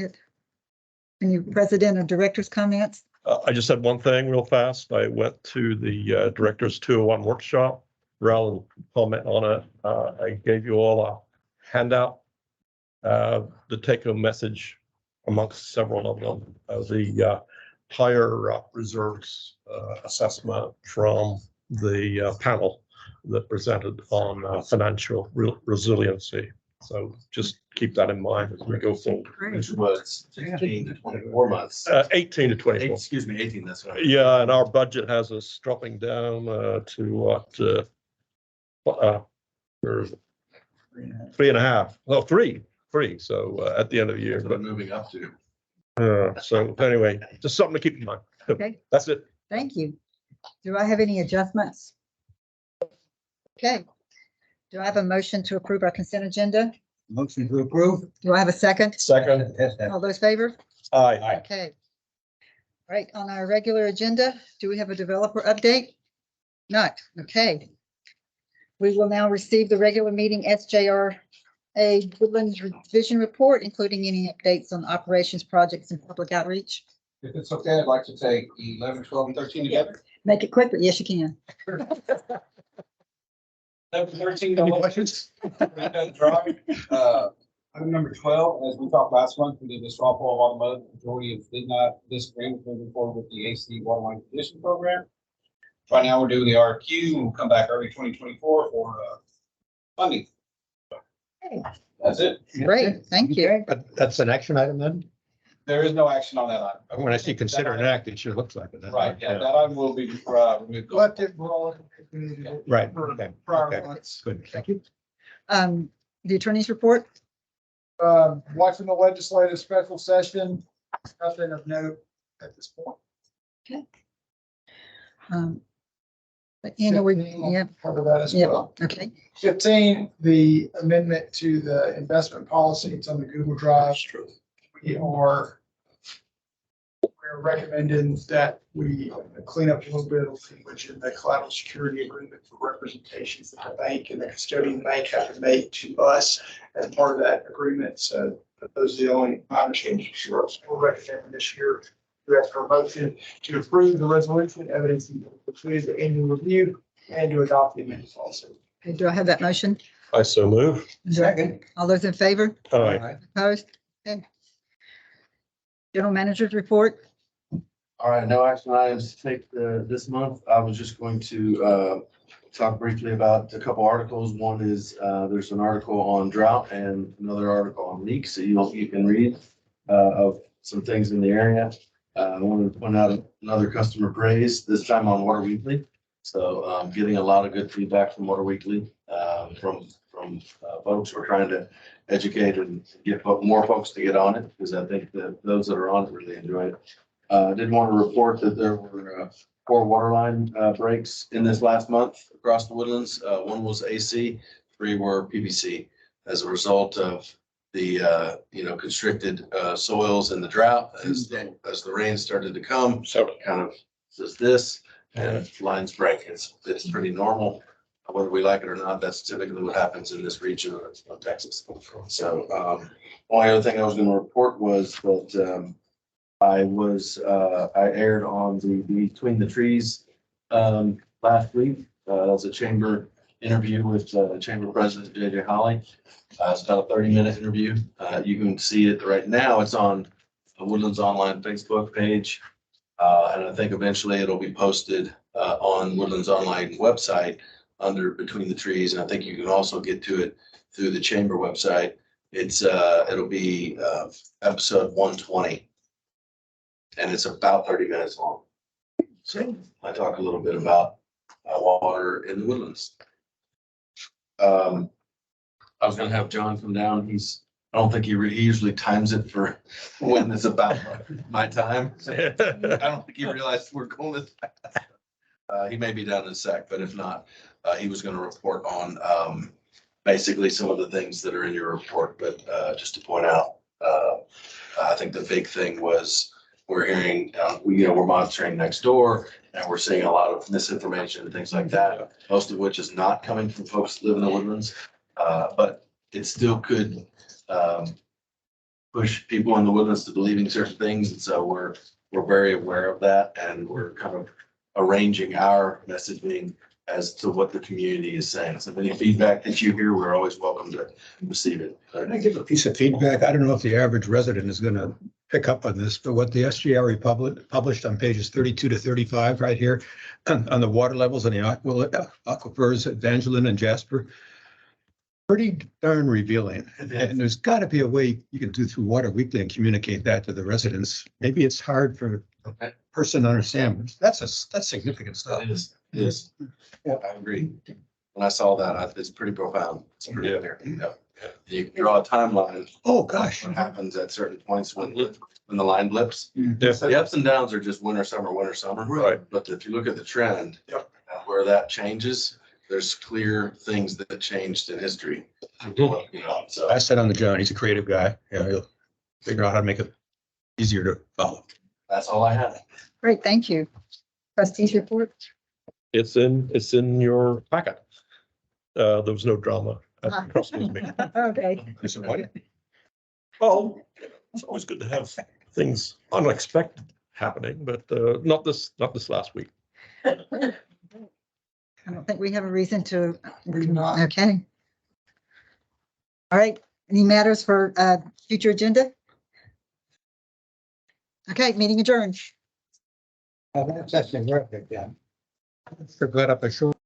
Good. Any president or director's comments? I just had one thing real fast. I went to the Directors 201 workshop. Rather than comment on it, I gave you all a handout. The take-home message amongst several of them, the higher reserves assessment from the panel that presented on financial resiliency. So just keep that in mind as we go forward. Which was 16 to 24 months. 18 to 24. Excuse me, 18, that's right. Yeah, and our budget has us dropping down to what? Where is it? 3.5. Well, three. So at the end of the year, That's what I'm moving up to. so anyway, just something to keep in mind. Okay, That's it. thank you. Do I have any adjustments? Okay. Do I have a motion to approve our consent agenda? Motion to approve. Do I have a second? Second. All those favor? Aye. Okay. Right, on our regular agenda, do we have a developer update? Not, okay. We will now receive the regular meeting SJRA Woodlands Revision Report, including any updates on operations, projects, and public outreach. If it's okay, I'd like to take 11, 12, and 13 together. Make it quick, but yes, you can. 11, 13. Any questions? Item number 12, as we talked last month, we did the straw poll of automotive. Majority of did not disagree with moving forward with the AC Waterline Condition Program. Right now, we're doing the RFQ. We'll come back early 2024 for funding. That's it. Great, thank you. But that's an action item then? There is no action on that item. When I see consider an act, it sure looks like it. Right, yeah, that item will be removed. Right, okay. Prior Okay. months. Good, thank you. The attorney's report? Watching the legislative special session, nothing of note at this point. But you know, we, 15, I'll yeah, cover that as yeah, well. okay. 15, the amendment to the investment policy, it's on the Google Drive. We're recommending that we clean up a little bit of language in the collateral security agreement for representations that the bank and the custodian bank have to make to us as part of that agreement. So those are the only minor changes we're recommending this year. We ask for a motion to approve the resolution evidence included the annual review and to adopt the amendment policy. Okay, do I have that motion? I so move. Second. All those in favor? Aye. Opposed? Okay. General manager's report? All right, no action items to take this month. I was just going to talk briefly about a couple articles. One is there's an article on drought and another article on leaks that you can read of some things in the area. I wanted to point out another customer praise, this time on Water Weekly. So getting a lot of good feedback from Water Weekly, from folks who are trying to educate and get more folks to get on it, because I think that those that are on it really enjoy it. I did want to report that there were 4 water line breaks in this last month across the Woodlands. 1 was AC, 3 were PVC as a result of the constricted soils and the drought as the rain started to come. So it kind of does this and lines break. It's pretty normal. Whether we like it or not, that's typically what happens in this region of Texas. So only other thing I was going to report was that I aired on the Between the Trees last week. That was a chamber interview with chamber president JJ Holly. It's about a 30-minute interview. You can see it right now. It's on Woodlands Online Facebook page. And I think eventually it'll be posted on Woodlands Online website under Between the Trees. And I think you can also get to it through the chamber website. It'll be episode 120. And it's about 30 minutes long. So I talk a little bit about water in the woodlands. I was gonna have John come down. I don't think he usually times it for when it's about my time. I don't think he realized we're going this fast. He may be down in a sec, but if not, he was gonna report on basically some of the things that are in your report. But just to point out, I think the big thing was we're hearing, we're monitoring next door and we're seeing a lot of misinformation and things like that, most of which is not coming from folks that live in the woodlands. But it still could push people in the Woodlands to believing certain things. And so we're very aware of that, and we're kind of arranging our messaging as to what the community is saying. So any feedback that you hear, we're always welcome to receive it. Can I give a piece of feedback? I don't know if the average resident is gonna pick up on this, but what the SGRE published on pages 32 to 35 right here on the water levels and the aquifers, Evangeline and Jasper, pretty darn revealing. And there's gotta be a way you can do through Water Weekly and communicate that to the residents. Maybe it's hard for a person to understand, but that's significant stuff. It is. Yeah, I agree. When I saw that, it's pretty profound. It's pretty clear. Yeah. You can draw a timeline. Oh, gosh. What happens at certain points when the line blips. Yeah. The ups and downs are just winter, summer, winter, summer. Right. But if you look at the trend. Yep. Where that changes, there's clear things that changed in history. You know, so I said on the John, he's a creative guy. Yeah, he'll figure out how to make it easier to follow. that's all I had. Great, thank you. Trustees report? It's in your packet. There was no drama at trustees meeting. Okay. Disappointed. Well, it's always good to have things unexpected happening, but not this last week. I don't think we have a reason to. We do not. Okay. All right, any matters for future agenda? Okay, meeting adjourned. That's actually worth it, yeah. Forgot up a short.